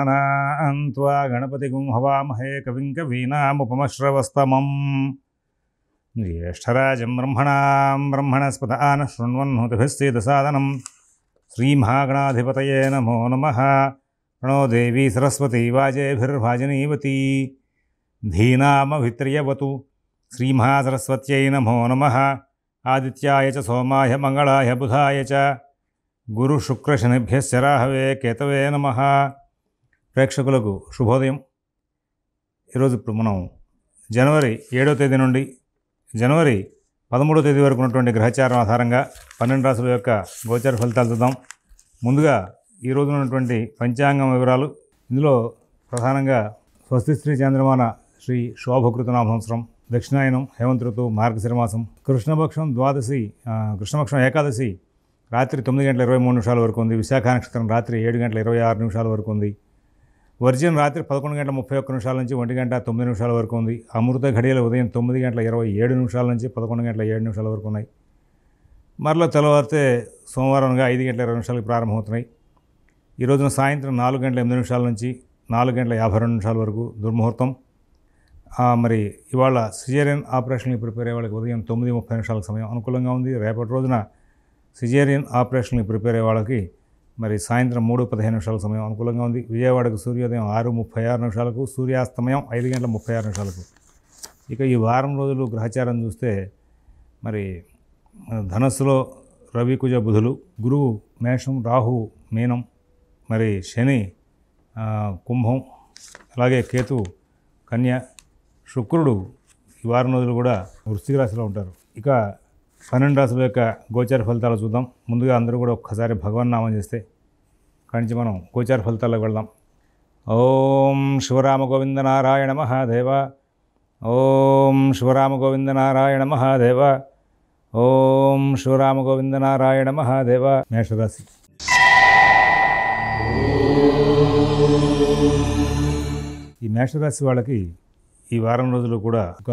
గణనాన్త్వా గణపతిగుం హవామహే కవిం కవీనాముపమశ్రవస్తమం జ్యేష్ఠరాజం బ్రహ్మణస్పత ఆనః శృణ్వన్నోతిభిస్సేదసాదనం శ్రీమహాగణాధిపతయే నమో నమః. ప్రణో దేవీ సరస్వతీ వాజేభిర్వాజనీవతీ ధీనామభిత్రియవతు. శ్రీమహాసరస్వత్యై నమో నమః. ఆదిత్యాయ చ సోమాయ మంగళాయ బుధాయ చ గురుశుక్రశనిభ్యశ్చ రాహవే కేతవే నమః. ప్రేక్షకులకు శుభోదయం. ఈరోజు ఇప్పుడు మనం జనవరి 7వ తేదీ నుండి జనవరి 13వ తేదీ వరకు ఉన్నటువంటి గ్రహచారం ఆధారంగా 12 రాశుల యొక్క గోచార ఫలితాలు చూద్దాం. ముందుగా ఈరోజు ఉన్నటువంటి పంచాంగం వివరాలు. ఇందులో ప్రధానంగా స్వస్తి శ్రీ చంద్రమాన శ్రీ శోభకృతనామ సంవత్సరం, దక్షిణాయనం, హేమంత ఋతువు, మార్గశిరమాసం, కృష్ణపక్షం ఏకాదశి రాత్రి 9 గంటల 23 నిమిషాల వరకు ఉంది. విశాఖ నక్షత్రం రాత్రి 7 గంటల 26 నిమిషాల వరకు ఉంది. వర్జన్ రాత్రి 11 గంటల 31 నిమిషాల నుంచి 1 గంట 9 నిమిషాల వరకు ఉంది. అమృత ఘడియలు ఉదయం 9 గంటల 27 నిమిషాల నుంచి 11 గంటల 7 నిమిషాల వరకు ఉన్నాయి. మరలా తెల్లవారితే సోమవారంగా 5 గంటల 20 నిమిషాలకు ప్రారంభమవుతున్నాయి. ఈ రోజున సాయంత్రం 4 గంటల 8 నిమిషాల నుంచి 4 గంటల 52 నిమిషాల వరకు దుర్ముహూర్తం. మరి ఇవాళ సిజేరియన్ ఆపరేషన్కి ప్రిపేర్ అయ్యే వాళ్ళకి ఉదయం 9:30 నిమిషాలకు సమయం అనుకూలంగా ఉంది. రేపటి రోజున సిజేరియన్ ఆపరేషన్కి ప్రిపేర్ అయ్యే వాళ్ళకి మరి సాయంత్రం 3:15 నిమిషాల సమయం అనుకూలంగా ఉంది. విజయవాడకు సూర్యోదయం 6:36 నిమిషాలకు, సూర్యాస్తమయం 5 గంటల 36 నిమిషాలకు. ఇక ఈ వారం రోజులు గ్రహచారం చూస్తే మరి ధనస్సులో రవి, కుజ, బుధులు, గురువు మేషం, రాహు మీనం, మరి శని కుంభం, అలాగే కేతు కన్య, శుక్రుడు ఈ వారం రోజులు కూడా వృశ్చిక రాశిలో ఉంటారు. ఇక 12 రాశుల యొక్క గోచార ఫలితాలు చూద్దాం. ముందుగా అందరూ కూడా ఒక్కసారి భగవన్నామం చేస్తే కాడి నుంచి మనం గోచార ఫలితాలకు వెళ్దాం. ఓం శివరామ గోవింద నారాయణ మహాదేవ. ఓం శివరామ గోవింద నారాయణ మహాదేవ. ఓం శివరామ గోవింద నారాయణ మహాదేవ. మేషరాశి. ఈ మేషరాశి వాళ్ళకి ఈ వారం రోజులు కూడా ఒక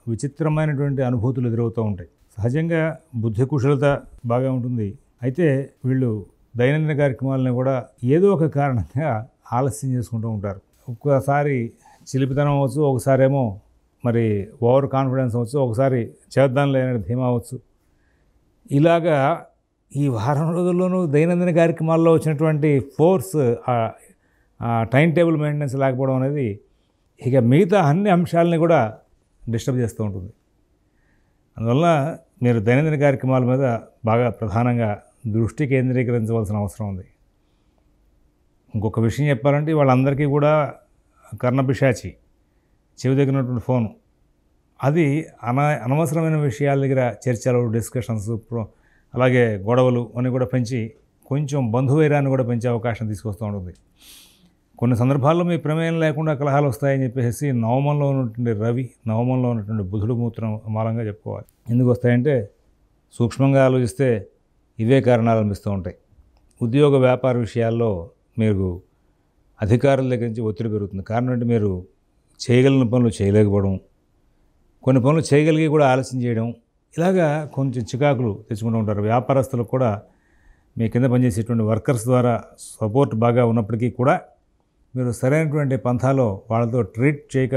విచిత్రమైనటువంటి అనుభూతులు ఎదురవుతూ ఉంటాయి. సహజంగా బుద్ధి కుశలత బాగా ఉంటుంది. అయితే వీళ్ళు దైనందిన కార్యక్రమాలను కూడా ఏదో ఒక కారణంగా ఆలస్యం చేసుకుంటూ ఉంటారు. ఒక్కసారి చిలిపితనం అవ్వచ్చు, ఒకసారి ఏమో మరి ఓవర్ కాన్ఫిడెన్స్ అవ్వచ్చు, ఒకసారి చేద్దాం లేని ధీమా అవ్వచ్చు. ఇలాగా ఈ వారం రోజుల్లోనూ దైనందిన కార్యక్రమాల్లో వచ్చినటువంటి ఫోర్స్, టైం టేబుల్ మెయింటెనెన్స్ లేకపోవడం అనేది ఇక మిగతా అన్ని అంశాలని కూడా డిస్టర్బ్ చేస్తూ ఉంటుంది. అందువల్ల మీరు దైనందిన కార్యక్రమాల మీద బాగా ప్రధానంగా దృష్టి కేంద్రీకరించవలసిన అవసరం ఉంది. ఇంకొక విషయం చెప్పాలంటే వాళ్ళందరికీ కూడా కర్ణపిశాచి, చెవి దగ్గరటువంటి ఫోను, అది అనవసరమైన విషయాల దగ్గర చర్చలు, డిస్కషన్స్, అలాగే గొడవలు అన్నీ కూడా పెంచి కొంచెం బంధువైరాన్ని కూడా పెంచే అవకాశం తీసుకొస్తూ ఉంటుంది. కొన్ని సందర్భాల్లో మీ ప్రమేయం లేకుండా కలహాలు వస్తాయని చెప్పేసి నవమంలో ఉన్నటువంటి రవి, నవమంలో ఉన్నటువంటి బుధుడు మూత్రం మూలంగా చెప్పుకోవాలి. ఎందుకు వస్తాయంటే సూక్ష్మంగా ఆలోచిస్తే ఇవే కారణాలు అనిపిస్తూ ఉంటాయి. ఉద్యోగ వ్యాపార విషయాల్లో మీరు అధికారుల దగ్గర నుంచి ఒత్తిడి పెరుగుతుంది. కారణం అంటే మీరు చేయగలిగిన పనులు చేయలేకపోవడం, కొన్ని పనులు చేయగలిగి కూడా ఆలస్యం చేయడం, ఇలాగా కొంచెం చికాకులు తెచ్చుకుంటూ ఉంటారు. వ్యాపారస్తులకు కూడా మీ కింద పనిచేసేటువంటి వర్కర్స్ ద్వారా సపోర్ట్ బాగా ఉన్నప్పటికీ కూడా మీరు సరైనటువంటి పంథాలో వాళ్ళతో ట్రీట్ చేయక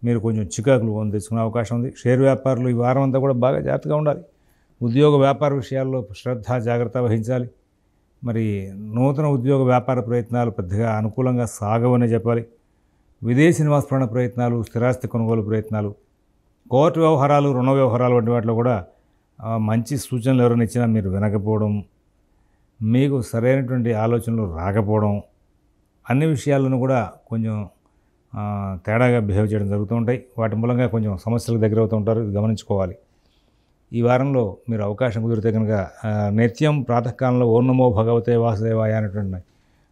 మీరు కొంచెం చికాకులు తెచ్చుకునే అవకాశం ఉంది. షేర్ వ్యాపారులు ఈ వారం అంతా కూడా బాగా జాగ్రత్తగా ఉండాలి. ఉద్యోగ వ్యాపార విషయాల్లో శ్రద్ధ, జాగ్రత్త వహించాలి. మరి నూతన ఉద్యోగ వ్యాపార ప్రయత్నాలు పెద్దగా అనుకూలంగా సాగవనే చెప్పాలి. విదేశీ నివాసపరణ ప్రయత్నాలు, స్థిరాస్తి కొనుగోలు ప్రయత్నాలు, కోర్టు వ్యవహారాలు, రుణ వ్యవహారాలు వంటి వాటిలో కూడా మంచి సూచనలు ఎవరైనా ఇచ్చినా మీరు వినకపోవడం, మీకు సరైనటువంటి ఆలోచనలు రాకపోవడం, అన్ని విషయాలను కూడా కొంచెం తేడాగా బిహేవ్ చేయడం జరుగుతూ ఉంటాయి. వాటి మూలంగా కొంచెం సమస్యలకు దగ్గర అవుతూ ఉంటారు. ఇది గమనించుకోవాలి. ఈ వారంలో మీరు అవకాశం కుదిరితే కనుక నిత్యం ప్రాతకాలంలో ఓం నమో భగవతే వాసుదేవాయ అనేటువంటి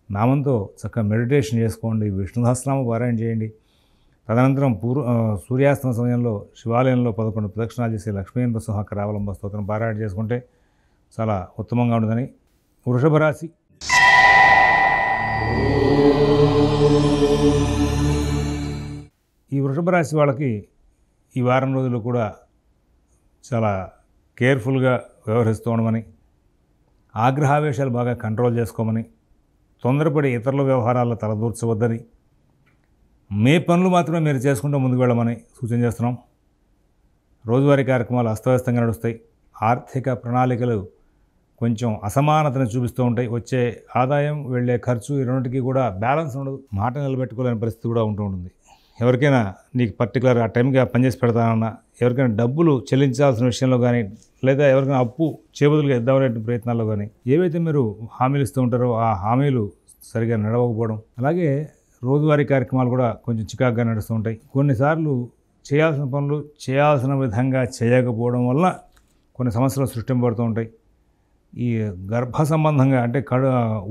నామంతో చక్కగా మెడిటేషన్ చేసుకోండి. విష్ణు సహస్రనామ పారాయణ చేయండి. తదనంతరం సూర్యాస్తమ సమయంలో శివాలయంలో 11 ప్రదక్షిణాలు చేసి లక్ష్మీ నరసింహ కరావలంబ స్తోత్రం పారాయణ చేసుకుంటే చాలా ఉత్తమంగా ఉంటుందని. వృషభ రాశి. ఈ వృషభ రాశి వాళ్ళకి ఈ వారం రోజులు కూడా చాలా కేర్ఫుల్గా వ్యవహరిస్తూ ఉండమని, ఆగ్రహావేశాలు బాగా కంట్రోల్ చేసుకోమని, తొందరపడి ఇతరుల వ్యవహారాల్లో తలదూర్చవద్దని, మీ పనులు మాత్రమే మీరు చేసుకుంటూ ముందుకు వెళ్ళమని సూచన చేస్తున్నాం. రోజువారీ కార్యక్రమాలు అస్తవ్యస్తంగా నడుస్తాయి. ఆర్థిక ప్రణాళికలు కొంచెం అసమానతను చూపిస్తూ ఉంటాయి. వచ్చే ఆదాయం, వెళ్ళే ఖర్చు ఈ రెండింటికి కూడా బ్యాలెన్స్ ఉండదు. మాట నిలబెట్టుకోలేని పరిస్థితి కూడా ఉంటూ ఉంటుంది. ఎవరికైనా నీకు పర్టికులర్ ఆ టైంకి పనిచేసి పెడతానన్నా, ఎవరికైనా డబ్బులు చెల్లించాల్సిన విషయంలో కానీ, లేదా ఎవరికైనా అప్పు చేబదులుగా ఇద్దామనే ప్రయత్నాల్లో కానీ ఏవైతే మీరు హామీలు ఇస్తూ ఉంటారో ఆ హామీలు సరిగా నడవకపోవడం, అలాగే రోజువారీ కార్యక్రమాలు కూడా కొంచెం చికాకుగా నడుస్తూ ఉంటాయి. కొన్నిసార్లు చేయాల్సిన పనులు చేయాల్సిన విధంగా చేయకపోవడం వల్ల కొన్ని సమస్యలు సృష్టింపబడుతూ ఉంటాయి. ఈ గర్భ సంబంధంగా అంటే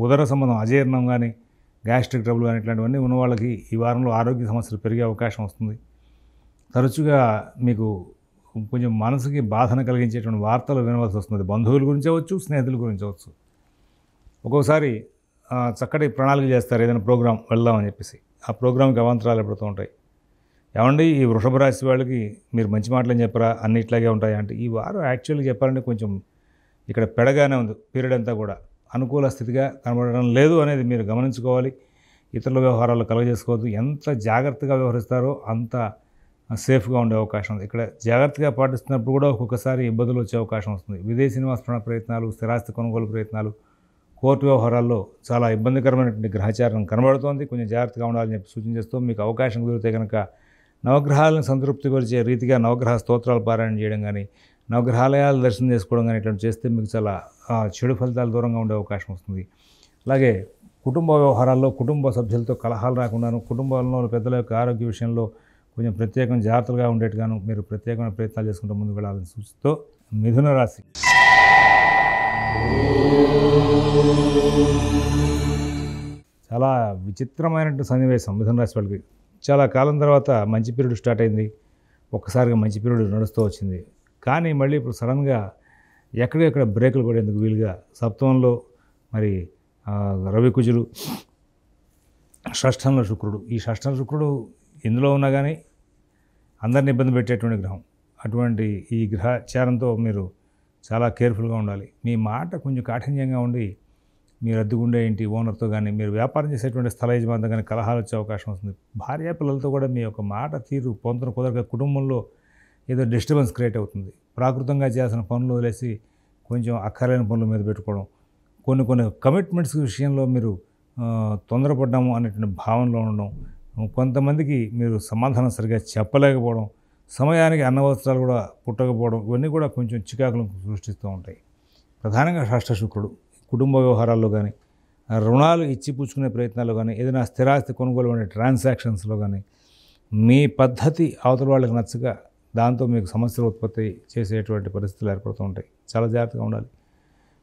ఉదర సంబంధం అజీర్ణం కానీ, గ్యాస్ట్రిక్ ట్రబుల్ కానీ ఇట్లాంటివన్నీ ఉన్న వాళ్ళకి ఈ వారంలో ఆరోగ్య సమస్యలు పెరిగే అవకాశం వస్తుంది. తరచుగా మీకు కొంచెం మనసుకి బాధన కలిగించేటువంటి వార్తలు వినవలసి వస్తుంది. బంధువుల గురించి అవ్వచ్చు, స్నేహితుల గురించి అవ్వచ్చు. ఒక్కొక్కసారి చక్కటి ప్రణాళిక చేస్తారు, ఏదైనా ప్రోగ్రాం వెళ్దామని చెప్పేసి. ఆ ప్రోగ్రాంకి అవాంతరాలు ఎప్పుడుతూ ఉంటాయి. ఏమండి ఈ వృషభ రాశి వాళ్ళకి మీరు మంచి మాటలని చెప్పరా, అన్ని ఇట్లాగే ఉంటాయి అంటే, ఈ వారం యాక్చువల్గా చెప్పాలంటే కొంచెం ఇక్కడ పెడగానే ఉంది. పీరియడ్ అంతా కూడా అనుకూల స్థితిగా కనబడడం లేదు అనేది మీరు గమనించుకోవాలి. ఇతరుల వ్యవహారాలు కలగజేసుకోవద్దు. ఎంత జాగ్రత్తగా వ్యవహరిస్తారో అంత సేఫ్గా ఉండే అవకాశం ఉంది. ఇక్కడ జాగ్రత్తగా పాటిస్తున్నప్పుడు కూడా ఒక్కొక్కసారి ఇబ్బందులు వచ్చే అవకాశం వస్తుంది. విదేశీ నివాస ప్రయత్నాలు, స్థిరాస్తి కొనుగోలు ప్రయత్నాలు, కోర్టు వ్యవహారాల్లో చాలా ఇబ్బందికరమైనటువంటి గ్రహచారం కనబడుతోంది. కొంచెం జాగ్రత్తగా ఉండాలని చెప్పి సూచన చేస్తూ, మీకు అవకాశం కుదిరితే కనుక నవగ్రహాలను సంతృప్తిపరిచే రీతిగా నవగ్రహ స్తోత్రాలు పారాయణ చేయడం కానీ, నవగ్రహాలయాలు దర్శనం చేసుకోవడం కానీ ఇట్లాంటి చేస్తే మీకు చాలా చెడు ఫలితాలు దూరంగా ఉండే అవకాశం వస్తుంది. అలాగే కుటుంబ వ్యవహారాల్లో కుటుంబ సభ్యులతో కలహాలు రాకుండాను, కుటుంబంలో పెద్దల యొక్క ఆరోగ్య విషయంలో కొంచెం ప్రత్యేకంగా జాగ్రత్తగా ఉండేట్టుగాను మీరు ప్రత్యేకమైన ప్రయత్నాలు చేసుకుంటూ ముందుకు వెళ్ళాలని సూచిస్తూ, మిథున రాశి. చాలా విచిత్రమైనటువంటి సన్నివేశం మిథున రాశి వాళ్ళకి. చాలా కాలం తర్వాత మంచి పీరియడ్ స్టార్ట్ అయింది. ఒక్కసారిగా మంచి పీరియడ్ నడుస్తూ వచ్చింది. కానీ మళ్ళీ ఇప్పుడు సడన్గా ఎక్కడెక్కడ బ్రేకులు పడేందుకు వీలుగా సప్తమంలో మరి రవి కుజులు, షష్ఠంలో శుక్రుడు. ఈ షష్ఠం శుక్రుడు ఇందులో ఉన్నా కానీ అందరిని ఇబ్బంది పెట్టేటువంటి గ్రహం. అటువంటి ఈ గ్రహచారంతో మీరు చాలా కేర్ఫుల్గా ఉండాలి. మీ మాట కొంచెం కాఠిన్యంగా ఉండి, మీరు అద్దెకుండే ఇంటి ఓనర్తో కానీ, మీరు వ్యాపారం చేసేటువంటి స్థల యజమానితో కానీ కలహాలు వచ్చే అవకాశం వస్తుంది. భార్య పిల్లలతో కూడా మీ యొక్క మాట తీరు పొంతన కుదరక కుటుంబంలో ఏదో డిస్టర్బెన్స్ క్రియేట్ అవుతుంది. ప్రాకృతంగా చేయాల్సిన పనులు వదిలేసి కొంచెం అక్కర్లేని పనుల మీద పెట్టుకోవడం, కొన్ని కమిట్మెంట్స్ విషయంలో మీరు తొందరపడ్డాము అనేటువంటి భావనలో ఉండడం, కొంతమందికి మీరు సమాధానం సరిగా చెప్పలేకపోవడం, సమయానికి అన్నవస్త్రాలు కూడా పుట్టకపోవడం, ఇవన్నీ కూడా కొంచెం చికాకులను సృష్టిస్తూ ఉంటాయి. ప్రధానంగా షష్ఠ శుక్రుడు కుటుంబ వ్యవహారాల్లో కానీ, రుణాలు ఇచ్చి పుచ్చుకునే ప్రయత్నాల్లో కానీ, ఏదైనా స్థిరాస్తి కొనుగోలు అనే ట్రాన్సాక్షన్స్లో కానీ మీ పద్ధతి అవతల వాళ్ళకి నచ్చక దాంతో మీకు సమస్యలు ఉత్పత్తి చేసేటువంటి పరిస్థితులు ఏర్పడుతూ ఉంటాయి. చాలా జాగ్రత్తగా ఉండాలి.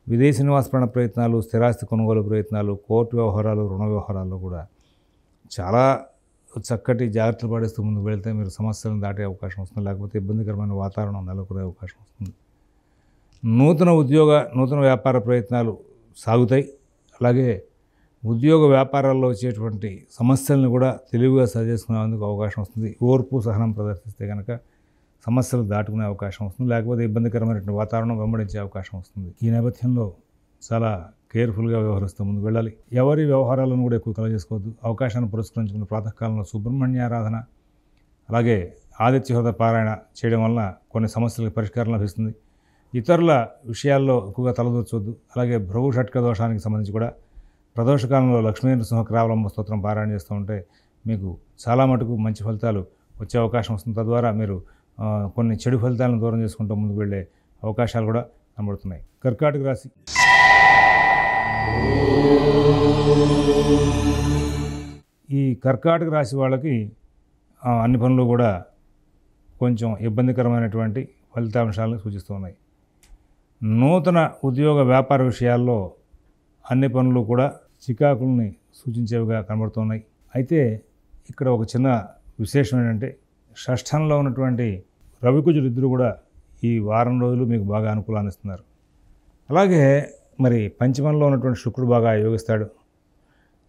విదేశీ నివాస ప్రయత్నాలు, స్థిరాస్తి కొనుగోలు ప్రయత్నాలు, కోర్టు వ్యవహారాలు, రుణ వ్యవహారాల్లో కూడా చాలా చక్కటి జాగ్రత్తలు పాటిస్తూ ముందుకు వెళ్తే మీరు సమస్యలను దాటే అవకాశం వస్తుంది. లేకపోతే ఇబ్బందికరమైన వాతావరణం నెలకొనే అవకాశం వస్తుంది. నూతన వ్యాపార ప్రయత్నాలు సాగుతాయి. అలాగే ఉద్యోగ వ్యాపారాల్లో వచ్చేటువంటి సమస్యలను కూడా తెలివిగా సరిచేసుకునేందుకు అవకాశం వస్తుంది. ఓర్పు సహనం ప్రదర్శిస్తే కనుక సమస్యలు దాటుకునే అవకాశం వస్తుంది. లేకపోతే ఇబ్బందికరమైనటువంటి వాతావరణం వెంబడించే అవకాశం వస్తుంది. ఈ నేపథ్యంలో చాలా కేర్ఫుల్గా వ్యవహరిస్తూ ముందుకు వెళ్ళాలి. ఎవరి వ్యవహారాలను కూడా ఎక్కువ కలగజేసుకోవద్దు. అవకాశాన్ని పురస్కరించుకున్న ప్రాతకాలంలో సుబ్రహ్మణ్య ఆరాధన, అలాగే ఆదిత్య హృదయ పారాయణ చేయడం వలన కొన్ని సమస్యలకు పరిష్కారం లభిస్తుంది. ఇతరుల విషయాల్లో ఎక్కువగా తలదూర్చవద్దు. అలాగే భృగు షట్క దోషానికి సంబంధించి కూడా ప్రదోషకాలంలో లక్ష్మీ నృసింహకరావలంబ స్తోత్రం పారాయణ చేస్తూ ఉంటే మీకు చాలా మటుకు మంచి ఫలితాలు వచ్చే అవకాశం వస్తుంది. తద్వారా మీరు కొన్ని చెడు ఫలితాలను దూరం చేసుకుంటూ ముందుకు వెళ్ళే అవకాశాలు కూడా కనబడుతున్నాయి. కర్కాటక రాశి. ఈ కర్కాటక రాశి వాళ్ళకి అన్ని పనులు కూడా కొంచెం ఇబ్బందికరమైనటువంటి ఫలితాంశాలను సూచిస్తూ ఉన్నాయి. నూతన ఉద్యోగ వ్యాపార విషయాల్లో అన్ని పనులు కూడా చికాకుల్ని సూచించేవిగా కనబడుతున్నాయి. అయితే ఇక్కడ ఒక చిన్న విశేషం ఏంటంటే, షష్ఠంలో ఉన్నటువంటి రవికుజులు ఇద్దరు కూడా ఈ వారం రోజులు మీకు బాగా అనుకూలాన్ని ఇస్తున్నారు. అలాగే మరి పంచమంలో ఉన్నటువంటి శుక్రుడు బాగా యోగిస్తాడు.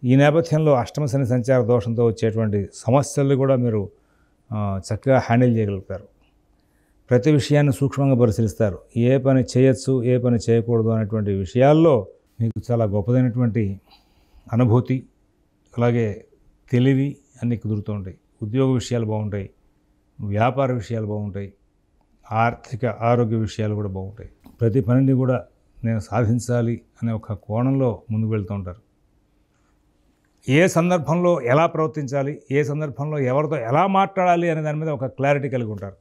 ఈ నేపథ్యంలో అష్టమ శని సంచార దోషంతో వచ్చేటువంటి సమస్యలు కూడా మీరు చక్కగా హ్యాండిల్ చేయగలుగుతారు. ప్రతి విషయాన్ని సూక్ష్మంగా పరిశీలిస్తారు. ఏ పని చేయొచ్చు, ఏ పని చేయకూడదు అనేటువంటి విషయాల్లో మీకు చాలా గొప్పదైనటువంటి అనుభూతి, అలాగే తెలివి అన్నీ కుదురుతూ ఉంటాయి. ఉద్యోగ విషయాలు బాగుంటాయి, వ్యాపార విషయాలు బాగుంటాయి, ఆర్థిక ఆరోగ్య విషయాలు కూడా బాగుంటాయి. ప్రతి పనిని కూడా నేను సాధించాలి అనే ఒక కోణంలో ముందుకు వెళ్తూ ఉంటారు. ఏ సందర్భంలో ఎలా ప్రవర్తించాలి, ఏ సందర్భంలో ఎవరితో ఎలా మాట్లాడాలి అనే దాని మీద ఒక క్లారిటీ కలిగి ఉంటారు.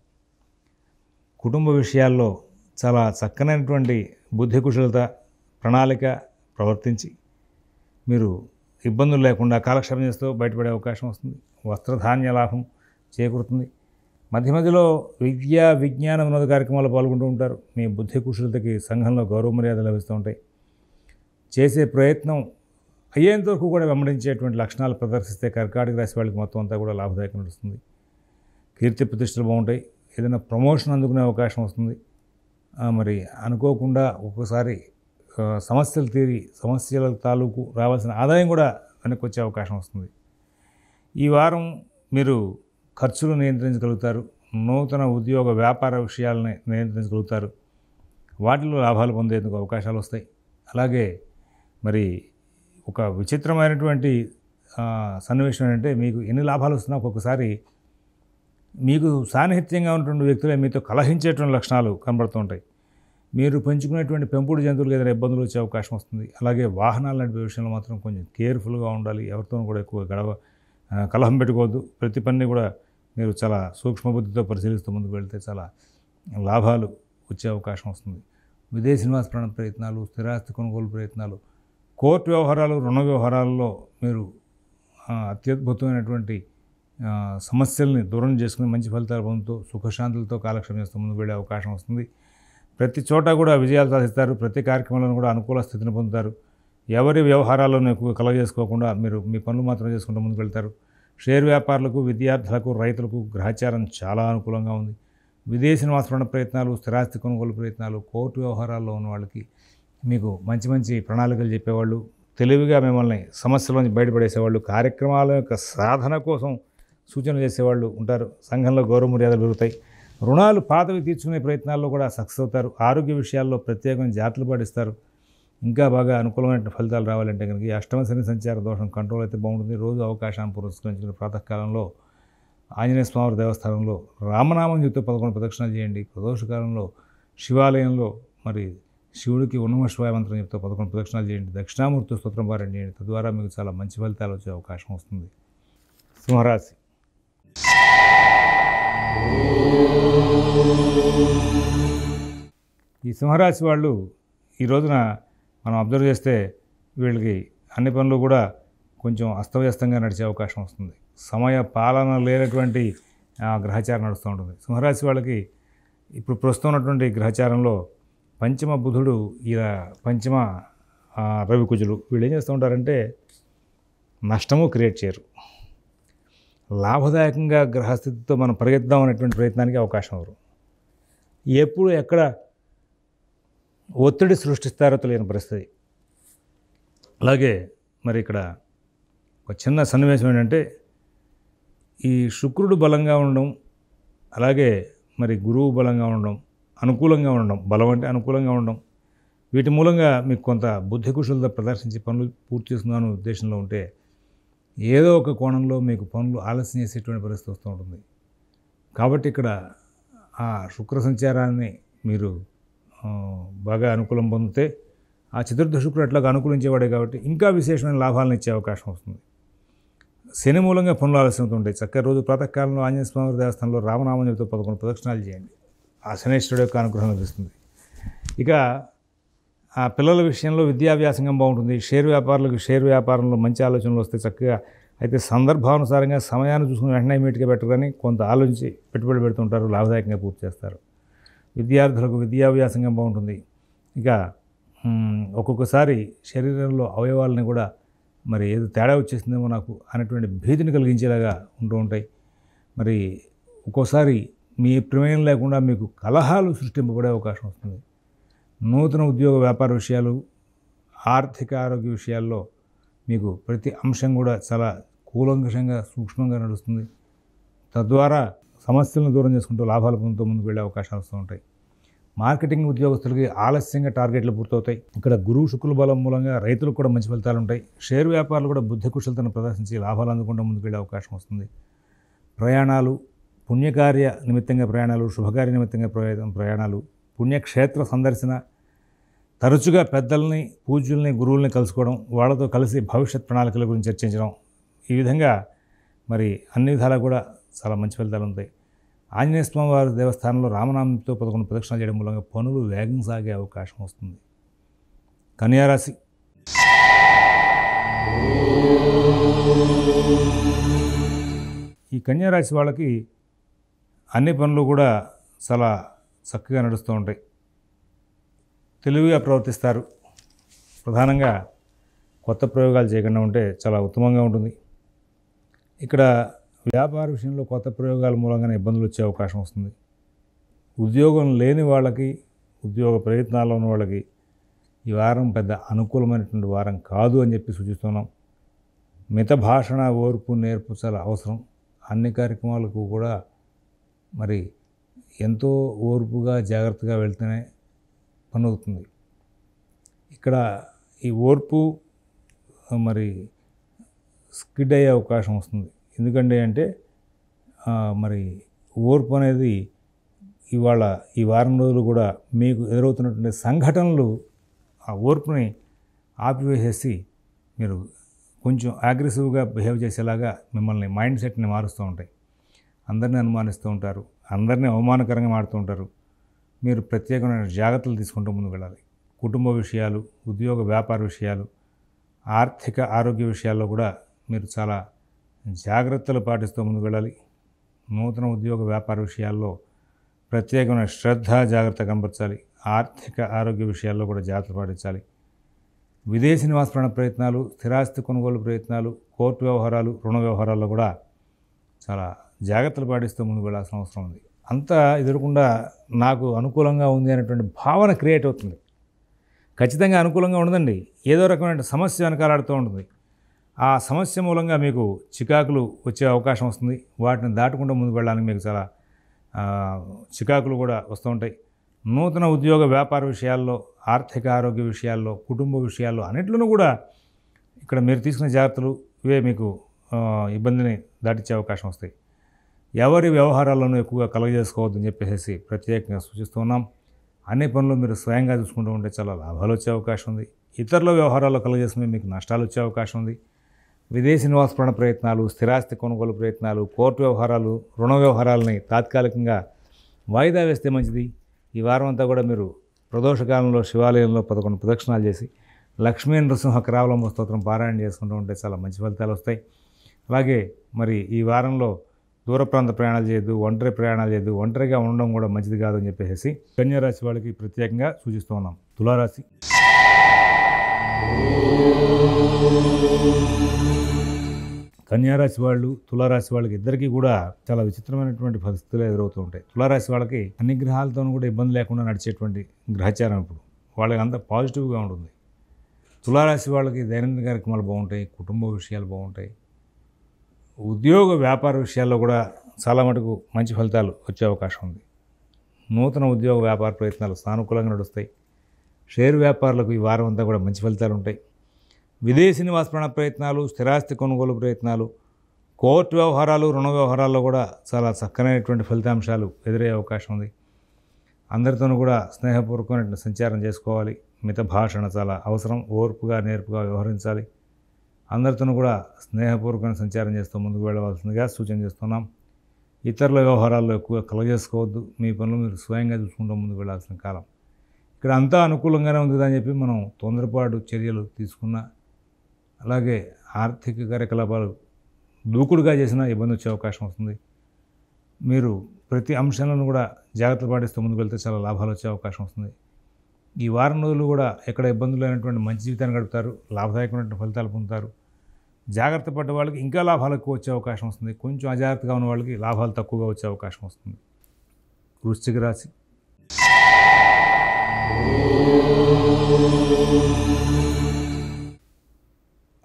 కుటుంబ విషయాల్లో చాలా చక్కనైనటువంటి బుద్ధి కుశలత, ప్రణాళిక ప్రవర్తించి మీరు ఇబ్బందులు లేకుండా కాలక్షేపం చేస్తూ బయటపడే అవకాశం వస్తుంది. వస్త్రధాన్య లాభం చేకూరుతుంది. మధ్య మధ్యలో విద్యా విజ్ఞాన వినోద కార్యక్రమాల్లో పాల్గొంటూ ఉంటారు. మీ బుద్ధి కుశలతకి సంఘంలో గౌరవ మర్యాదలు లభిస్తూ ఉంటాయి. చేసే ప్రయత్నం అయ్యేంత వరకు కూడా వెంబడించేటువంటి లక్షణాలు ప్రదర్శిస్తే కర్కాటక రాశి వాళ్ళకి మొత్తం అంతా కూడా లాభదాయకం నడుస్తుంది. కీర్తి ప్రతిష్టలు బాగుంటాయి. ఏదైనా ప్రమోషన్ అందుకునే అవకాశం వస్తుంది. మరి అనుకోకుండా ఒక్కోసారి సమస్యలు తీరి సమస్యల తాలూకు రావాల్సిన ఆదాయం కూడా వెనక్కి వచ్చే అవకాశం వస్తుంది. ఈ వారం మీరు ఖర్చులు నియంత్రించగలుగుతారు. నూతన ఉద్యోగ వ్యాపార విషయాలని నియంత్రించగలుగుతారు. వాటిలో లాభాలు పొందేందుకు అవకాశాలు వస్తాయి. అలాగే మరి ఒక విచిత్రమైనటువంటి సన్నివేశం ఏంటంటే, మీకు ఎన్ని లాభాలు వస్తున్నా ఒక్కొక్కసారి మీకు సాన్నిహిత్యంగా ఉన్నటువంటి వ్యక్తులే మీతో కలహించేటువంటి లక్షణాలు కనబడుతూ ఉంటాయి. మీరు పెంచుకునేటువంటి పెంపుడు జంతువులకు ఏదైనా ఇబ్బందులు వచ్చే అవకాశం వస్తుంది. అలాగే వాహనాలు నడిపే విషయంలో మాత్రం కొంచెం కేర్ఫుల్గా ఉండాలి. ఎవరితోనూ కూడా ఎక్కువ కలహం పెట్టుకోవద్దు. ప్రతి పనిని కూడా మీరు చాలా సూక్ష్మబుద్ధితో పరిశీలిస్తూ ముందుకు వెళ్తే చాలా లాభాలు వచ్చే అవకాశం వస్తుంది. విదేశీ నివాస ప్రయత్నాలు, స్థిరాస్తి కొనుగోలు ప్రయత్నాలు, కోర్టు వ్యవహారాలు, రుణ వ్యవహారాల్లో మీరు అత్యద్భుతమైనటువంటి సమస్యల్ని దూరం చేసుకుని మంచి ఫలితాలు పొందుతూ సుఖశాంతులతో కాలక్షేపం చేస్తూ ముందుకు వెళ్ళే అవకాశం వస్తుంది. ప్రతి చోట కూడా విజయాలు సాధిస్తారు. ప్రతి కార్యక్రమంలో కూడా అనుకూల స్థితిని పొందుతారు. ఎవరి వ్యవహారాలను ఎక్కువ కలగజేసుకోకుండా మీరు మీ పనులు మాత్రం చేసుకుంటూ ముందుకు వెళ్తారు. షేర్ వ్యాపారులకు, విద్యార్థులకు, రైతులకు గ్రహచారం చాలా అనుకూలంగా ఉంది. విదేశీ నివాస ప్రయత్నాలు, స్థిరాస్తి కొనుగోలు ప్రయత్నాలు, కోర్టు వ్యవహారాల్లో ఉన్న వాళ్ళకి మీకు మంచి మంచి ప్రణాళికలు చెప్పేవాళ్ళు, తెలివిగా మిమ్మల్ని సమస్యలోంచి బయటపడేసేవాళ్ళు, కార్యక్రమాల యొక్క సాధన కోసం సూచనలు చేసేవాళ్ళు ఉంటారు. సంఘంలో గౌరవ మర్యాదలు పెరుగుతాయి. రుణాలు పాతవి తీర్చుకునే ప్రయత్నాల్లో కూడా సక్సెస్ అవుతారు. ఆరోగ్య విషయాల్లో ప్రత్యేకమైన జాగ్రత్తలు పాటిస్తారు. ఇంకా బాగా అనుకూలమైన ఫలితాలు రావాలంటే కనుక ఈ అష్టమ శని సంచార దోషం కంట్రోల్ అయితే బాగుంటుంది. రోజు అవకాశాన్ని పురస్కరించుకుని ప్రాతకాలంలో ఆంజనేయ స్వామి దేవస్థానంలో రామనామం చెప్తూ 11 ప్రదక్షిణాలు చేయండి. ప్రదోషకాలంలో శివాలయంలో మరి శివుడికి ఉన్నమ శివాయ మంత్రం చెప్తూ 11 ప్రదక్షిణాలు చేయండి. దక్షిణామూర్తి స్తోత్రం పారాయణ చేయండి. తద్వారా మీకు చాలా మంచి ఫలితాలు వచ్చే అవకాశం వస్తుంది. సింహరాశి. ఈ సింహరాశి వాళ్ళు ఈ రోజున మనం అబ్జర్వ్ చేస్తే వీళ్ళకి అన్ని పనులు కూడా కొంచెం అస్తవ్యస్తంగా నడిచే అవకాశం వస్తుంది. సమయ పాలన లేనటువంటి గ్రహచారం నడుస్తూ ఉంటుంది. సింహరాశి వాళ్ళకి ఇప్పుడు ప్రస్తుతం ఉన్నటువంటి గ్రహచారంలో పంచమ బుధుడు, ఇలా పంచమ రవికుజులు వీళ్ళు ఏం చేస్తూ ఉంటారంటే నష్టము క్రియేట్ చేయరు. లాభదాయకంగా గ్రహస్థితితో మనం పరిగెత్తాం అనేటువంటి ప్రయత్నానికి అవకాశం ఇవ్వరు. ఎప్పుడు ఎక్కడ ఒత్తిడి సృష్టిస్తారో తెలియని పరిస్థితి. అలాగే మరి ఇక్కడ ఒక చిన్న సన్నివేశం ఏంటంటే, ఈ శుక్రుడు బలంగా ఉండడం, అలాగే మరి గురువు బలంగా ఉండడం, అనుకూలంగా ఉండడం, బలం అంటే అనుకూలంగా ఉండడం, వీటి మూలంగా మీకు కొంత బుద్ధి కుశలత ప్రదర్శించి పనులు పూర్తి చేస్తున్నాను ఉద్దేశంలో ఉంటే ఏదో ఒక కోణంలో మీకు పనులు ఆలస్యం చేసేటువంటి పరిస్థితి వస్తూ ఉంటుంది. కాబట్టి ఇక్కడ ఆ శుక్ర సంచారాన్ని మీరు బాగా అనుకూలం పొందితే ఆ చతుర్థ శుక్రుడు అట్లాగా అనుకూలించేవాడే కాబట్టి ఇంకా విశేషమైన లాభాలను ఇచ్చే అవకాశం వస్తుంది. శని మూలంగా పనులు ఆలస్యం అవుతుంటాయి. చక్కగా రోజు ప్రాతకాలంలో ఆంజనేయ స్వామి దేవస్థానంలో రామనామం చెబుతూ 11 ప్రదక్షిణాలు చేయండి. ఆ శనేశ్వరుడు యొక్క అనుగ్రహం లభిస్తుంది. ఇక ఆ పిల్లల విషయంలో విద్యాభ్యాసంగా బాగుంటుంది. షేర్ వ్యాపారులకు షేర్ వ్యాపారంలో మంచి ఆలోచనలు వస్తే చక్కగా, అయితే సందర్భానుసారంగా సమయాన్ని చూసుకుని వెంటనే ఇమీడియట్గా పెట్టగానే కొంత ఆలోచించి పెట్టుబడి పెడుతుంటారు, లాభదాయకంగా పూర్తి చేస్తారు. విద్యార్థులకు విద్యాభ్యాసంగా బాగుంటుంది. ఇక ఒక్కొక్కసారి శరీరంలో అవయవాలని కూడా మరి ఏదో తేడా వచ్చేసిందేమో నాకు అనేటువంటి భీతిని కలిగించేలాగా ఉంటూ ఉంటాయి. మరి ఒక్కోసారి మీ ప్రమేయం లేకుండా మీకు కలహాలు సృష్టింపబడే అవకాశం వస్తుంది. నూతన ఉద్యోగ వ్యాపార విషయాలు, ఆర్థిక ఆరోగ్య విషయాల్లో మీకు ప్రతి అంశం కూడా చాలా కూలంకషంగా సూక్ష్మంగా నడుస్తుంది. తద్వారా సమస్యలను దూరం చేసుకుంటూ లాభాలు పొందుతూ ముందుకు వెళ్ళే అవకాశాలు వస్తూ ఉంటాయి. మార్కెటింగ్ ఉద్యోగస్తులకి ఆలస్యంగా టార్గెట్లు పూర్తవుతాయి. ఇక్కడ గురువు శుక్రుల బలం మూలంగా రైతులకు కూడా మంచి ఫలితాలు ఉంటాయి. షేర్ వ్యాపారులు కూడా బుద్ధి కుశలతను ప్రదర్శించి లాభాలు అందుకుంటూ ముందుకు వెళ్ళే అవకాశం వస్తుంది. ప్రయాణాలు, పుణ్యకార్య నిమిత్తంగా ప్రయాణాలు, శుభకార్య నిమిత్తంగా ప్రయాణాలు, పుణ్యక్షేత్ర సందర్శన, తరచుగా పెద్దల్ని, పూజ్యుల్ని, గురువుల్ని కలుసుకోవడం, వాళ్ళతో కలిసి భవిష్యత్ ప్రణాళికల గురించి చర్చించడం, ఈ విధంగా మరి అన్ని విధాలా కూడా చాలా మంచి ఫలితాలు ఉంటాయి. ఆంజనేయ స్వామి వారి దేవస్థానంలో రామనామంతో 11 ప్రదక్షిణాలు చేయడం మూలంగా పనులు వేగం సాగే అవకాశం వస్తుంది. కన్యారాశి. ఈ కన్యారాశి వాళ్ళకి అన్ని పనులు కూడా చాలా చక్కగా నడుస్తూ ఉంటాయి. తెలివిగా ప్రవర్తిస్తారు. ప్రధానంగా కొత్త ప్రయోగాలు చేయకుండా ఉంటే చాలా ఉత్తమంగా ఉంటుంది. ఇక్కడ వ్యాపార విషయంలో కొత్త ప్రయోగాల మూలంగానే ఇబ్బందులు వచ్చే అవకాశం వస్తుంది. ఉద్యోగం లేని వాళ్ళకి, ఉద్యోగ ప్రయత్నాల్లో ఉన్న వాళ్ళకి ఈ వారం పెద్ద అనుకూలమైనటువంటి వారం కాదు అని చెప్పి సూచిస్తున్నాం. మిత భాషణ, ఓర్పు, నేర్పు చాలా అవసరం. అన్ని కార్యక్రమాలకు కూడా మరి ఎంతో ఓర్పుగా, జాగ్రత్తగా వెళ్తేనే పని అవుతుంది. ఇక్కడ ఈ ఓర్పు మరి స్కిడ్ అయ్యే అవకాశం వస్తుంది. ఎందుకంటే మరి ఓర్పు అనేది ఇవాళ ఈ వారం రోజులు కూడా మీకు ఎదురవుతున్నటువంటి సంఘటనలు ఆ ఓర్పుని ఆపివేసేసి మీరు కొంచెం అగ్రెసివ్గా బిహేవ్ చేసేలాగా మిమ్మల్ని మైండ్ సెట్ని మారుస్తూ ఉంటాయి. అందరినీ అనుమానిస్తూ ఉంటారు, అందరినీ అవమానకరంగా మాడుతూ ఉంటారు. మీరు ప్రత్యేకమైన జాగ్రత్తలు తీసుకుంటూ ముందుకు వెళ్ళాలి. కుటుంబ విషయాలు, ఉద్యోగ వ్యాపార విషయాలు, ఆర్థిక ఆరోగ్య విషయాల్లో కూడా మీరు చాలా జాగ్రత్తలు పాటిస్తూ ముందుకు వెళ్ళాలి. నూతన ఉద్యోగ వ్యాపార విషయాల్లో ప్రత్యేకమైన శ్రద్ధ, జాగ్రత్త కనబరచాలి. ఆర్థిక ఆరోగ్య విషయాల్లో కూడా జాగ్రత్త పాటించాలి. విదేశీ నివాస ప్రయత్నాలు, స్థిరాస్తి కొనుగోలు ప్రయత్నాలు, కోర్టు వ్యవహారాలు, రుణ వ్యవహారాల్లో కూడా చాలా జాగ్రత్తలు పాటిస్తూ ముందుకు వెళ్ళాల్సిన అవసరం ఉంది. అంతా ఎదురకుండా నాకు అనుకూలంగా ఉంది అనేటువంటి భావన క్రియేట్ అవుతుంది. ఖచ్చితంగా అనుకూలంగా ఉండదండి. ఏదో రకమైన సమస్య వెనకాలాడుతూ ఉంటుంది. ఆ సమస్య మూలంగా మీకు చికాకులు వచ్చే అవకాశం వస్తుంది. వాటిని దాటుకుంటూ ముందుకు వెళ్ళడానికి మీకు చాలా చికాకులు కూడా వస్తూ ఉంటాయి. నూతన ఉద్యోగ వ్యాపార విషయాల్లో, ఆర్థిక ఆరోగ్య విషయాల్లో, కుటుంబ విషయాల్లో అన్నింటిలోనూ కూడా ఇక్కడ మీరు తీసుకునే జాగ్రత్తలు ఇవే మీకు ఇబ్బందిని దాటించే అవకాశం వస్తాయి. ఎవరి వ్యవహారాల్లోనూ ఎక్కువగా కలగజేసుకోవద్దని చెప్పేసి ప్రత్యేకంగా సూచిస్తున్నాం. అన్ని పనులు మీరు స్వయంగా చూసుకుంటూ ఉంటే చాలా లాభాలు వచ్చే అవకాశం ఉంది. ఇతరుల వ్యవహారాల్లో కలగజేసుకుని మీకు నష్టాలు వచ్చే అవకాశం ఉంది. విదేశీ నివాస ప్రయత్నాలు, స్థిరాస్తి కొనుగోలు ప్రయత్నాలు, కోర్టు వ్యవహారాలు, రుణ వ్యవహారాలని తాత్కాలికంగా వాయిదా వేస్తే మంచిది. ఈ వారం అంతా కూడా మీరు ప్రదోషకాలంలో శివాలయంలో 11 ప్రదక్షిణాలు చేసి లక్ష్మీ నృసింహ కరావలంబ స్తోత్రం పారాయణ చేసుకుంటూ ఉంటే చాలా మంచి ఫలితాలు వస్తాయి. అలాగే మరి ఈ వారంలో దూర ప్రాంత ప్రయాణాలు చేయొద్దు, ఒంటరి ప్రయాణాలు చేయొద్దు. ఒంటరిగా ఉండడం కూడా మంచిది కాదు అని చెప్పేసి కన్యారాశి వాళ్ళకి ప్రత్యేకంగా సూచిస్తూ ఉన్నాం. తులారాశి. కన్యారాశి వాళ్ళు, తులారాశి వాళ్ళకి ఇద్దరికీ కూడా చాలా విచిత్రమైనటువంటి పరిస్థితులు ఎదురవుతూ ఉంటాయి. తులారాశి వాళ్ళకి అన్ని గ్రహాలతోనూ కూడా ఇబ్బంది లేకుండా నడిచేటువంటి గ్రహచారం ఇప్పుడు వాళ్ళకి అంతా పాజిటివ్గా ఉంటుంది. తులారాశి వాళ్ళకి దైనందిన కార్యక్రమాలు బాగుంటాయి, కుటుంబ విషయాలు బాగుంటాయి. ఉద్యోగ వ్యాపార విషయాల్లో కూడా చాలా మటుకు మంచి ఫలితాలు వచ్చే అవకాశం ఉంది. నూతన ఉద్యోగ వ్యాపార ప్రయత్నాలు సానుకూలంగా నడుస్తాయి. షేర్ వ్యాపారులకు ఈ వారం అంతా కూడా మంచి ఫలితాలు ఉంటాయి. విదేశీ నివాస ప్రయత్నాలు, స్థిరాస్తి కొనుగోలు ప్రయత్నాలు, కోర్టు వ్యవహారాలు, రుణ వ్యవహారాల్లో కూడా చాలా చక్కనైనటువంటి ఫలితాంశాలు ఎదురయ్యే అవకాశం ఉంది. అందరితోనూ కూడా స్నేహపూర్వకమైన సంచారం చేసుకోవాలి. మిత భాషణ చాలా అవసరం. ఓర్పుగా, నేర్పుగా వ్యవహరించాలి. అందరితోనూ కూడా స్నేహపూర్వకమైన సంచారం చేస్తూ ముందుకు వెళ్ళవలసిందిగా సూచన చేస్తున్నాం. ఇతరుల వ్యవహారాల్లో ఎక్కువగా కలగజేసుకోవద్దు. మీ పనులు మీరు స్వయంగా చూసుకుంటూ ముందుకు వెళ్ళాల్సిన కాలం. ఇక్కడ అంతా అనుకూలంగానే ఉంది అని చెప్పి మనం తొందరపాటు చర్యలు తీసుకున్నా, అలాగే ఆర్థిక కార్యకలాపాలు దూకుడుగా చేసినా ఇబ్బంది వచ్చే అవకాశం వస్తుంది. మీరు ప్రతి అంశాలను కూడా జాగ్రత్తలు పాటిస్తూ ముందుకు వెళ్తే చాలా లాభాలు వచ్చే అవకాశం వస్తుంది. ఈ వారం రోజులు కూడా ఎక్కడ ఇబ్బందులు లేనటువంటి మంచి జీవితాన్ని గడుపుతారు. లాభదాయకమైనటువంటి ఫలితాలు పొందుతారు. జాగ్రత్త పడ్డ వాళ్ళకి ఇంకా లాభాలు ఎక్కువ వచ్చే అవకాశం వస్తుంది. కొంచెం అజాగ్రత్తగా ఉన్న వాళ్ళకి లాభాలు తక్కువగా వచ్చే అవకాశం వస్తుంది. వృశ్చిక రాశి.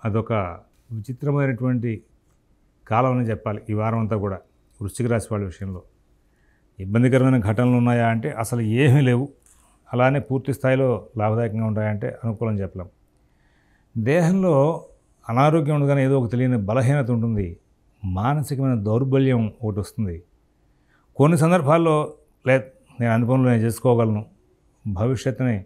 అదొక విచిత్రమైనటువంటి కాలం అని చెప్పాలి ఈ వారం అంతా కూడా వృశ్చిక రాశి వాళ్ళ విషయంలో. ఇబ్బందికరమైన ఘటనలు ఉన్నాయా అంటే అసలు ఏమీ లేవు. అలానే పూర్తి స్థాయిలో లాభదాయకంగా ఉంటాయంటే అనుకూలం చెప్పలేం. దేహంలో అనారోగ్యం ఉండగానే ఏదో ఒక తెలియని బలహీనత ఉంటుంది. మానసికమైన దౌర్బల్యం ఒకటి వస్తుంది. కొన్ని సందర్భాల్లో నేను అన్ని పనులు నేను చేసుకోగలను, భవిష్యత్తుని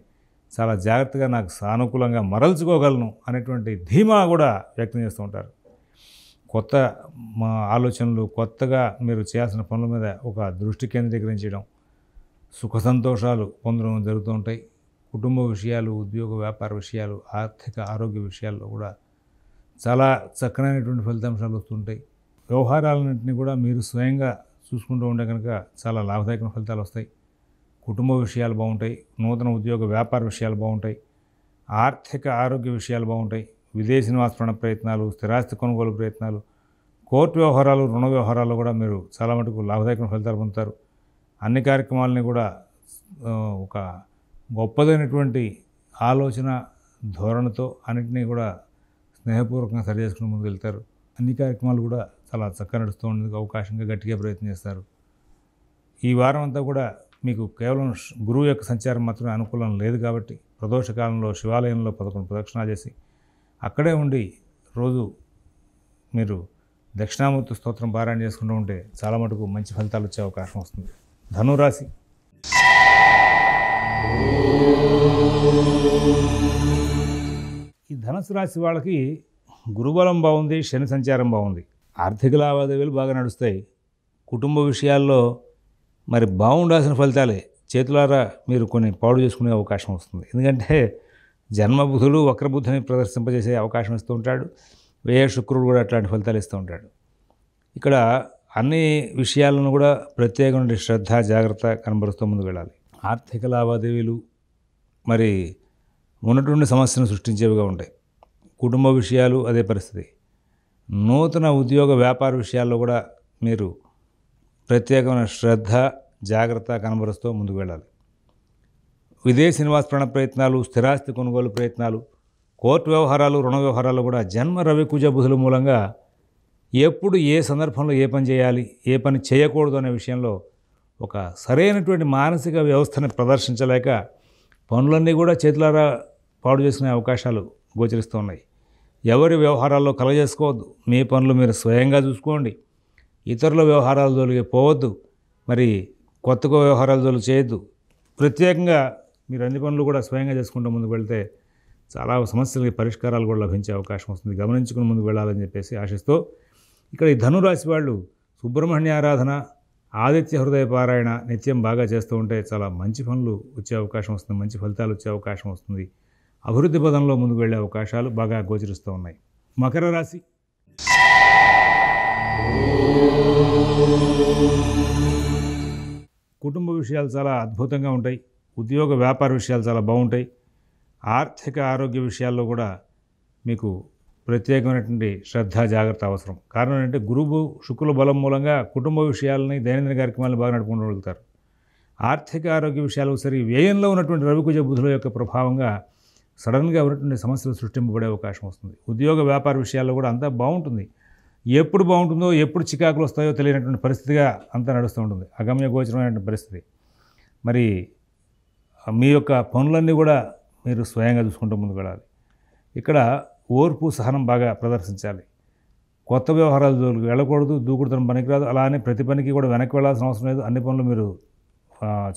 చాలా జాగ్రత్తగా నాకు సానుకూలంగా మరల్చుకోగలను అనేటువంటి ధీమా కూడా వ్యక్తం చేస్తూ ఉంటారు. కొత్త ఆలోచనలు, కొత్తగా మీరు చేయాల్సిన పనుల మీద ఒక దృష్టి కేంద్రీకరించడం, సుఖ సంతోషాలు పొందడం జరుగుతూ ఉంటాయి. కుటుంబ విషయాలు, ఉద్యోగ వ్యాపార విషయాలు, ఆర్థిక ఆరోగ్య విషయాల్లో కూడా చాలా చక్కనైనటువంటి ఫలితాంశాలు వస్తుంటాయి. వ్యవహారాలన్నింటినీ కూడా మీరు స్వయంగా చూసుకుంటూ ఉంటే కనుక చాలా లాభదాయకమైన ఫలితాలు వస్తాయి. కుటుంబ విషయాలు బాగుంటాయి, నూతన ఉద్యోగ వ్యాపార విషయాలు బాగుంటాయి, ఆర్థిక ఆరోగ్య విషయాలు బాగుంటాయి, విదేశీ నివాస ప్రయత్నాలు, స్థిరాస్తి కొనుగోలు ప్రయత్నాలు, కోర్టు వ్యవహారాలు, రుణ వ్యవహారాల్లో కూడా మీరు చాలా మటుకు లాభదాయకమైన ఫలితాలు పొందుతారు. అన్ని కార్యక్రమాలని కూడా ఒక గొప్పదైనటువంటి ఆలోచన ధోరణితో అన్నింటినీ కూడా స్నేహపూర్వకంగా సరి చేసుకుని ముందుకు వెళ్తారు. అన్ని కార్యక్రమాలు కూడా చాలా చక్కగా నడుస్తూ ఉండేందుకు అవకాశంగా గట్టిగా ప్రయత్నం చేస్తారు. ఈ వారం అంతా కూడా మీకు కేవలం గురువు యొక్క సంచారం మాత్రమే అనుకూలం లేదు కాబట్టి ప్రదోష కాలంలో శివాలయంలో 11 ప్రదక్షిణాలు చేసి అక్కడే ఉండి రోజు మీరు దక్షిణామూర్తి స్తోత్రం పారాయణ చేసుకుంటూ ఉంటే చాలా మటుకు మంచి ఫలితాలు వచ్చే అవకాశం వస్తుంది. ధనురాశి. ఈ ధనుసు రాశి వాళ్ళకి గురుబలం బాగుంది, శని సంచారం బాగుంది, ఆర్థిక లావాదేవీలు బాగా నడుస్తాయి. కుటుంబ విషయాల్లో మరి బాగుండాల్సిన ఫలితాలే చేతులారా మీరు కొన్ని పాడు చేసుకునే అవకాశం వస్తుంది. ఎందుకంటే జన్మబుధుడు వక్రబుద్ధిని ప్రదర్శింపజేసే అవకాశం ఇస్తూ ఉంటాడు. వ్యయ శుక్రుడు కూడా అట్లాంటి ఫలితాలు ఇస్తూ ఉంటాడు. ఇక్కడ అన్ని విషయాలను కూడా ప్రత్యేకమైన శ్రద్ధ, జాగ్రత్త కనబరుస్తూ ముందుకు వెళ్ళాలి. ఆర్థిక లావాదేవీలు మరి ఉన్నటువంటి సమస్యను సృష్టించేవిగా ఉంటాయి. కుటుంబ విషయాలు అదే పరిస్థితి. నూతన ఉద్యోగ వ్యాపార విషయాల్లో కూడా మీరు ప్రత్యేకమైన శ్రద్ధ, జాగ్రత్త కనబరుస్తూ ముందుకు వెళ్ళాలి. విదేశీ నివాస ప్రయత్నాలు, స్థిరాస్తి కొనుగోలు ప్రయత్నాలు, కోర్టు వ్యవహారాలు, రుణ వ్యవహారాలు కూడా జన్మ రవి కుజ బుధుల మూలంగా ఎప్పుడు ఏ సందర్భంలో ఏ పని చేయాలి, ఏ పని చేయకూడదు అనే విషయంలో ఒక సరైనటువంటి మానసిక వ్యవస్థని ప్రదర్శించలేక పనులన్నీ కూడా చేతులారా పాడు చేసుకునే అవకాశాలు గోచరిస్తూ ఉన్నాయి. ఎవరి వ్యవహారాల్లో కలగజేసుకోవద్దు. మీ పనులు మీరు స్వయంగా చూసుకోండి. ఇతరుల వ్యవహారాల జోలికి పోవద్దు. మరి కొత్తగా వ్యవహారాల జోలికి చేయొద్దు. ప్రత్యేకంగా మీరు అన్ని పనులు కూడా స్వయంగా చేసుకుంటూ ముందుకు వెళ్తే చాలా సమస్యలకి పరిష్కారాలు కూడా లభించే అవకాశం వస్తుంది. గమనించుకుని ముందుకు వెళ్ళాలని చెప్పేసి ఆశిస్తూ ఇక్కడ ఈ ధనురాశి వాళ్ళు సుబ్రహ్మణ్య ఆరాధన, ఆదిత్య హృదయ పారాయణ నిత్యం బాగా చేస్తూ ఉంటే చాలా మంచి పనులు వచ్చే అవకాశం వస్తుంది, మంచి ఫలితాలు వచ్చే అవకాశం వస్తుంది. అభివృద్ధి పదంలో ముందుకు వెళ్ళే అవకాశాలు బాగా గోచరిస్తూ ఉన్నాయి. మకర రాశి. కుటుంబ విషయాలు చాలా అద్భుతంగా ఉంటాయి. ఉద్యోగ వ్యాపార విషయాలు చాలా బాగుంటాయి. ఆర్థిక ఆరోగ్య విషయాల్లో కూడా మీకు ప్రత్యేకమైనటువంటి శ్రద్ధ, జాగ్రత్త అవసరం. కారణం ఏంటంటే గురువు శుక్రుల బలం మూలంగా కుటుంబ విషయాలని, దైనందిన కార్యక్రమాలను బాగా నడుపుకుంటూ ఆర్థిక ఆరోగ్య విషయాలు సరి వ్యయంలో ఉన్నటువంటి రవికుజ బుధుల యొక్క ప్రభావంగా సడన్గా ఉన్నటువంటి సమస్యలు సృష్టింపబడే అవకాశం వస్తుంది. ఉద్యోగ వ్యాపార విషయాల్లో కూడా అంతా బాగుంటుంది. ఎప్పుడు బాగుంటుందో, ఎప్పుడు చికాకులు వస్తాయో తెలియనటువంటి పరిస్థితిగా అంతా నడుస్తూ ఉంటుంది. అగమ్య గోచరమైనటువంటి పరిస్థితి. మరి మీ యొక్క పనులన్నీ కూడా మీరు స్వయంగా చూసుకుంటూ ముందుకు వెళ్ళాలి. ఇక్కడ ఓర్పు, సహనం బాగా ప్రదర్శించాలి. కొత్త వ్యవహారాలు జోలికి వెళ్ళకూడదు, దూకుడుతనం పనికిరాదు. అలానే ప్రతి పనికి కూడా వెనక్కి వెళ్ళాల్సిన అవసరం లేదు. అన్ని పనులు మీరు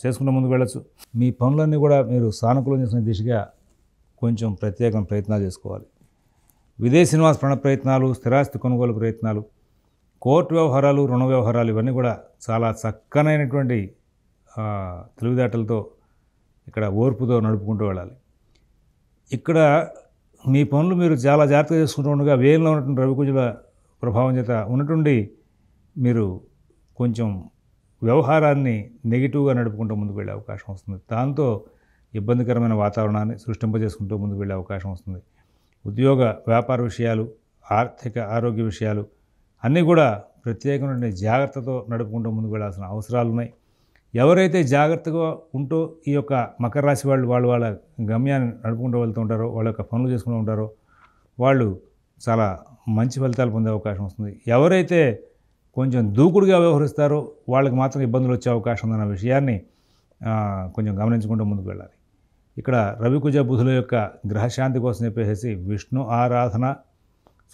చేసుకుంటూ ముందుకు వెళ్ళచ్చు. మీ పనులన్నీ కూడా మీరు సానుకూలం చేసిన దిశగా కొంచెం ప్రత్యేకమైన ప్రయత్నాలు చేసుకోవాలి. విదేశీ నివాస ప్రయత్నాలు, స్థిరాస్తి కొనుగోలు ప్రయత్నాలు, కోర్టు వ్యవహారాలు, రుణ వ్యవహారాలు ఇవన్నీ కూడా చాలా చక్కనైనటువంటి తెలివితేటలతో ఇక్కడ ఓర్పుతో నడుపుకుంటూ వెళ్ళాలి. ఇక్కడ మీ పనులు మీరు చాలా జాగ్రత్తగా చేసుకుంటూ ఉండగా వేయంలో ఉన్నటువంటి రవికుజుల ప్రభావం చేత ఉన్నటువంటి మీరు కొంచెం వ్యవహారాన్ని నెగిటివ్గా నడుపుకుంటూ ముందుకు వెళ్ళే అవకాశం వస్తుంది. దాంతో ఇబ్బందికరమైన వాతావరణాన్ని సృష్టింపజేసుకుంటూ ముందుకు వెళ్ళే అవకాశం వస్తుంది. ఉద్యోగ వ్యాపార విషయాలు, ఆర్థిక ఆరోగ్య విషయాలు అన్నీ కూడా ప్రత్యేకమైన జాగ్రత్తతో నడుపుకుంటూ ముందుకు వెళ్ళాల్సిన అవసరాలు ఉన్నాయి. ఎవరైతే జాగ్రత్తగా ఉంటూ ఈ యొక్క మకర రాశి వాళ్ళ గమ్యాన్ని నడుపుకుంటూ వెళ్తూ ఉంటారో, వాళ్ళ యొక్క పనులు చేసుకుంటూ ఉంటారో వాళ్ళు చాలా మంచి ఫలితాలు పొందే అవకాశం వస్తుంది. ఎవరైతే కొంచెం దూకుడుగా వ్యవహరిస్తారో వాళ్ళకి మాత్రం ఇబ్బందులు వచ్చే అవకాశం ఉందన్న విషయాన్ని కొంచెం గమనించుకుంటూ ముందుకు వెళ్ళాలి. ఇక్కడ రవికుజ బుధుల యొక్క గ్రహశాంతి కోసం చెప్పేసి విష్ణు ఆరాధన,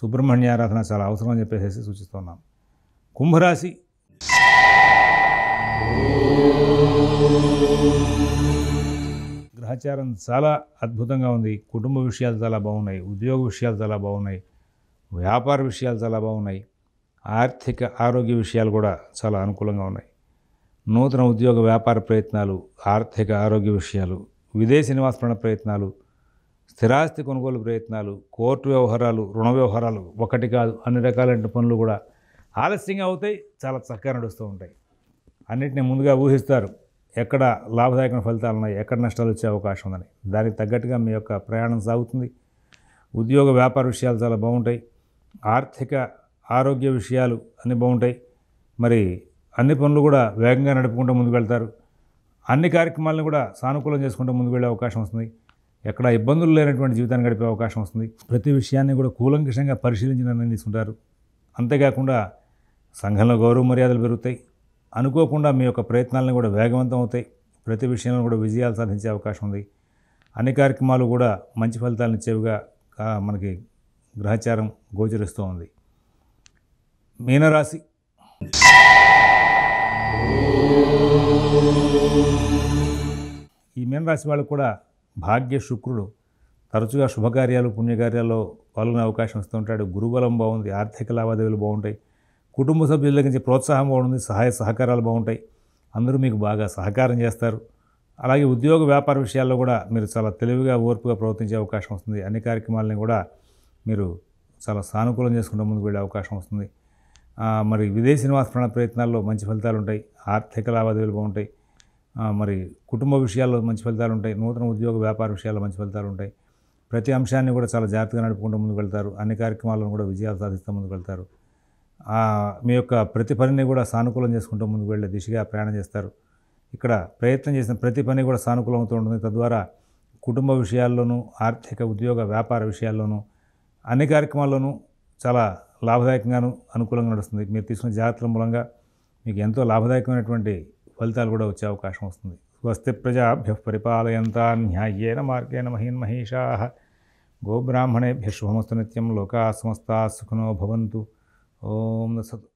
సుబ్రహ్మణ్య ఆరాధన చాలా అవసరం అని చెప్పేసి సూచిస్తున్నాం. కుంభరాశి. గ్రహచారం చాలా అద్భుతంగా ఉంది. కుటుంబ విషయాలు చాలా బాగున్నాయి, ఉద్యోగ విషయాలు చాలా బాగున్నాయి, వ్యాపార విషయాలు చాలా బాగున్నాయి, ఆర్థిక ఆరోగ్య విషయాలు కూడా చాలా అనుకూలంగా ఉన్నాయి. నూతన ఉద్యోగ వ్యాపార ప్రయత్నాలు, ఆర్థిక ఆరోగ్య విషయాలు, విదేశీ నివాస ప్రయత్నాలు, స్థిరాస్తి కొనుగోలు ప్రయత్నాలు, కోర్టు వ్యవహారాలు, రుణ వ్యవహారాలు, ఒకటి కాదు అన్ని రకాలైన పనులు కూడా ఆలస్యంగా అవుతాయి, చాలా చక్కగా నడుస్తూ ఉంటాయి. అన్నిటిని ముందుగా ఊహిస్తారు, ఎక్కడ లాభదాయకమైన ఫలితాలు ఉన్నాయి, ఎక్కడ నష్టాలు వచ్చే అవకాశం ఉందని. దానికి తగ్గట్టుగా మీ యొక్క ప్రయాణం సాగుతుంది. ఉద్యోగ వ్యాపార విషయాలు చాలా బాగుంటాయి, ఆర్థిక ఆరోగ్య విషయాలు అన్నీ బాగుంటాయి. మరి అన్ని పనులు కూడా వేగంగా నడుపుకుంటూ ముందుకు వెళ్తారు. అన్ని కార్యక్రమాలను కూడా సానుకూలం చేసుకుంటూ ముందుకు వెళ్ళే అవకాశం వస్తుంది. ఎక్కడ ఇబ్బందులు లేనటువంటి జీవితాన్ని గడిపే అవకాశం వస్తుంది. ప్రతి విషయాన్ని కూడా కూలంకషంగా పరిశీలించి నిర్ణయం తీసుకుంటారు. అంతేకాకుండా సంఘంలో గౌరవ మర్యాదలు పెరుగుతాయి. అనుకోకుండా మీ యొక్క ప్రయత్నాలను కూడా వేగవంతం అవుతాయి. ప్రతి విషయంలో కూడా విజయాలు సాధించే అవకాశం ఉంది. అన్ని కార్యక్రమాలు కూడా మంచి ఫలితాలను ఇచ్చేవిగా మనకి గ్రహచారం గోచరిస్తూ ఉంది. మీనరాశి. ఈ మీనరాశి వాళ్ళకు కూడా భాగ్య శుక్రుడు తరచుగా శుభకార్యాలు, పుణ్యకార్యాల్లో పాల్గొనే అవకాశం ఇస్తూ ఉంటాడు. గురుబలం బాగుంది, ఆర్థిక లావాదేవీలు బాగుంటాయి, కుటుంబ సభ్యుల దగ్గర నుంచి ప్రోత్సాహం బాగుంది, సహాయ సహకారాలు బాగుంటాయి. అందరూ మీకు బాగా సహకారం చేస్తారు. అలాగే ఉద్యోగ వ్యాపార విషయాల్లో కూడా మీరు చాలా తెలివిగా, ఓర్పుగా ప్రవర్తించే అవకాశం వస్తుంది. అన్ని కార్యక్రమాలని కూడా మీరు చాలా సానుకూలం చేసుకుంటూ ముందుకు వెళ్ళే అవకాశం వస్తుంది. మరి విదేశీ నివాస ప్రయత్నాల్లో మంచి ఫలితాలు ఉంటాయి, ఆర్థిక లావాదేవీలు బాగుంటాయి. మరి కుటుంబ విషయాల్లో మంచి ఫలితాలు ఉంటాయి, నూతన ఉద్యోగ వ్యాపార విషయాల్లో మంచి ఫలితాలు ఉంటాయి. ప్రతి అంశాన్ని కూడా చాలా జాగ్రత్తగా నడుపుకుంటూ ముందుకు వెళ్తారు. అన్ని కార్యక్రమాలను కూడా విజయాలు సాధిస్తూ ముందుకు వెళ్తారు. మీ యొక్క ప్రతి పనిని కూడా సానుకూలం చేసుకుంటూ ముందుకు వెళ్ళే దిశగా ప్రయాణం చేస్తారు. ఇక్కడ ప్రయత్నం చేసిన ప్రతి పని కూడా సానుకూలం అవుతూ ఉంటుంది. తద్వారా కుటుంబ విషయాల్లోనూ, ఆర్థిక ఉద్యోగ వ్యాపార విషయాల్లోనూ, అన్ని కార్యక్రమాల్లోనూ చాలా లాభదాయకంగాను, అనుకూలంగా నడుస్తుంది. మీరు తీసుకున్న జాగ్రత్తల మూలంగా మీకు ఎంతో లాభదాయకమైనటువంటి ఫలితాలు కూడా వచ్చే అవకాశం వస్తుంది. స్వస్తి ప్రజాభ్యః పరిపాలయంతాం న్యాయేన మార్గేణ మహీన్మహీషాః గోబ్రాహ్మణేభ్యః శుభమస్తు నిత్యం. లోకాః సమస్తాః సుఖినో భవంతు. ఓం తత్సత్.